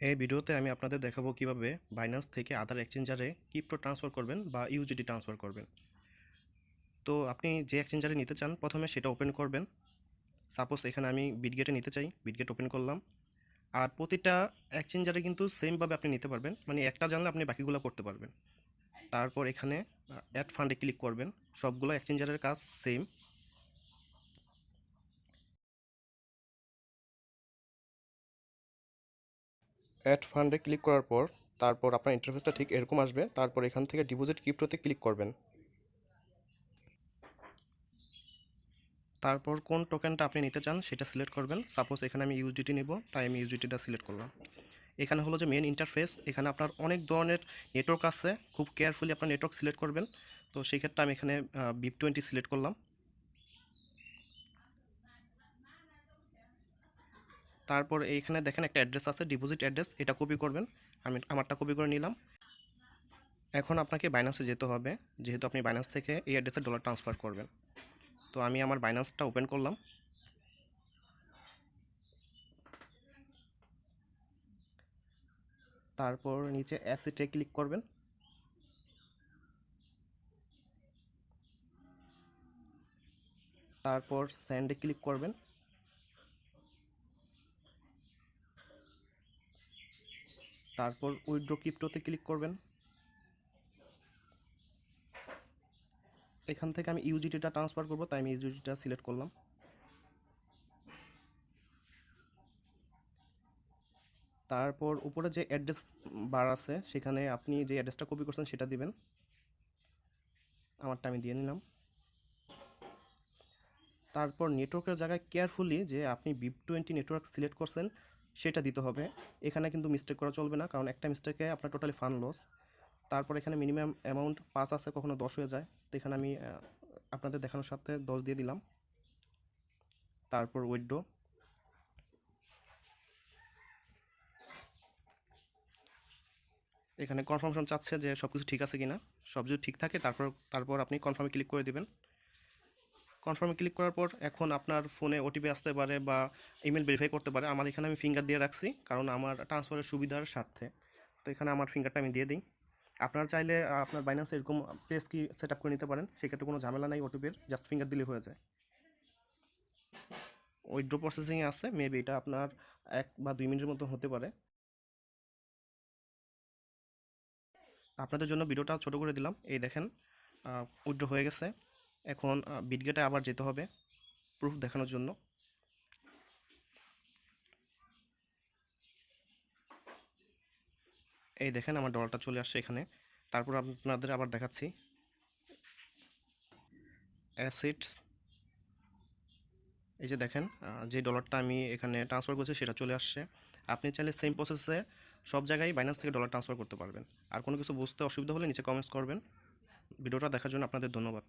এই ভিডিওতে আমি আপনাদের দেখাবো কিভাবে বাইন্যান্স থেকে আদার এক্সচেঞ্জারে ক্রিপ্টো ট্রান্সফার করবেন বা ইউজিটি ট্রান্সফার করবেন। তো আপনি যে এক্সচেঞ্জারে নিতে চান প্রথমে সেটা ওপেন করবেন। সাপোজ এখানে আমি বিটগেটে নিতে চাই, বিটগেট ওপেন করলাম। আর প্রতিটা এক্সচেঞ্জারে কিন্তু সেমভাবে আপনি নিতে পারবেন, মানে একটা জানলে আপনি বাকিগুলো করতে পারবেন। তারপর এখানে অ্যাড ফান্ডে ক্লিক করবেন। সবগুলো এক্সচেঞ্জারের কাজ সেম। অ্যাড ফান্ডে ক্লিক করার পর তারপর আপনার ইন্টারফেসটা ঠিক এরকম আসবে। তারপর এখান থেকে ডিপোজিট ক্রিপ্টোতে ক্লিক করবেন। তারপর কোন টোকেনটা আপনি নিতে চান সেটা সিলেক্ট করবেন। সাপোজ এখানে আমি ইউজিটি নিব, তাই আমি ইউজিটিটা সিলেক্ট করলাম। এখানে হলো যে মেন ইন্টারফেস, এখানে আপনার অনেক ধরনের নেটওয়ার্ক আছে, খুব কেয়ারফুলি আপনার নেটওয়ার্ক সিলেক্ট করবেন। তো সেই ক্ষেত্রে আমি এখানে BIP20 সিলেক্ট করলাম। তারপর এইখানে দেখেন একটা অ্যাড্রেস আছে, ডিপোজিট অ্যাড্রেস, এটা কপি করবেন। আমি আমারটা কপি করে নিলাম। এখন আপনাকে বাইন্যান্সে যেতে হবে, যেহেতু আপনি বাইন্যান্স থেকে এই অ্যাড্রেসে ডলার ট্রান্সফার করবেন। তো আমি আমার বাইন্যান্সটা ওপেন করলাম। তারপর নিচে অ্যাসেটে ক্লিক করবেন। তারপর সেন্ডে ক্লিক করবেন। তারপর উইথড্র ক্রিপ্টোতে ক্লিক করবেন। এখান থেকে আমি ইউজিটিটা ট্রান্সফার করব, তাই আমি ইউজিটিটা সিলেক্ট করলাম। তারপর উপরে যে অ্যাড্রেস বার আছে সেখানে আপনি যে অ্যাড্রেসটা কপি করছেন সেটা দিবেন। আমারটা আমি দিয়ে নিলাম। তারপর নেটওয়ার্কের জায়গায় কেয়ারফুলি যে আপনি BIP20 নেটওয়ার্ক সিলেক্ট করছেন সেটা দিতে হবে। এখানে কিন্তু মিস্টেক করা চলবে না, কারণ একটা মিস্টেকে আপনার টোটালি ফান্ড লস। তারপর এখানে মিনিমাম অ্যামাউন্ট 5 আছে, কখনো 10 হয়ে যায়। তো এখানে আমি আপনাদের দেখানোর সাথে 10 দিয়ে দিলাম। তারপর উইথড্র। এখানে কনফার্মেশন চাচ্ছে যে সব কিছু ঠিক আছে কিনা। সব যদি ঠিক থাকে তারপর আপনি কনফার্মে ক্লিক করে দিবেন। কনফার্মে ক্লিক করার পর এখন আপনার ফোনে ওটিপি আসতে পারে বা ইমেল ভেরিফাই করতে পারে। আমার এখানে আমি ফিঙ্গার দিয়ে রাখছি, কারণ আমার ট্রান্সফারের সুবিধার স্বার্থে। তো এখানে আমার ফিঙ্গারটা আমি দিয়ে দিই। আপনারা চাইলে আপনার বাইন্যান্সে এরকম প্রেস কি সেট আপ করে নিতে পারেন, সেক্ষেত্রে কোনো ঝামেলা নাই, ওটিপির জাস্ট ফিঙ্গার দিলে হয়ে যায়। উইথড্র প্রসেসিংয়ে আছে, মেবি এটা আপনার 1 বা 2 মিনিটের মতো হতে পারে। আপনাদের জন্য ভিডিওটা ছোট করে দিলাম। এই দেখেন উইথড্র হয়ে গেছে। এখন বিটগেটে আবার যেতে হবে প্রুফ দেখানোর জন্য। এই দেখেন আমার ডলারটা চলে আসছে এখানে। তারপর আপনাদের আবার দেখাচ্ছি অ্যাসেটস। এই যে দেখেন যে ডলারটা আমি এখানে ট্রান্সফার করছি সেটা চলে আসছে। আপনি চাইলে সেম প্রসেসে সব জায়গায় বাইন্যান্স থেকে ডলার ট্রান্সফার করতে পারবেন। আর কোনো কিছু বুঝতে অসুবিধা হলে নিচে কমেন্টস করবেন। ভিডিওটা দেখার জন্য আপনাদের ধন্যবাদ।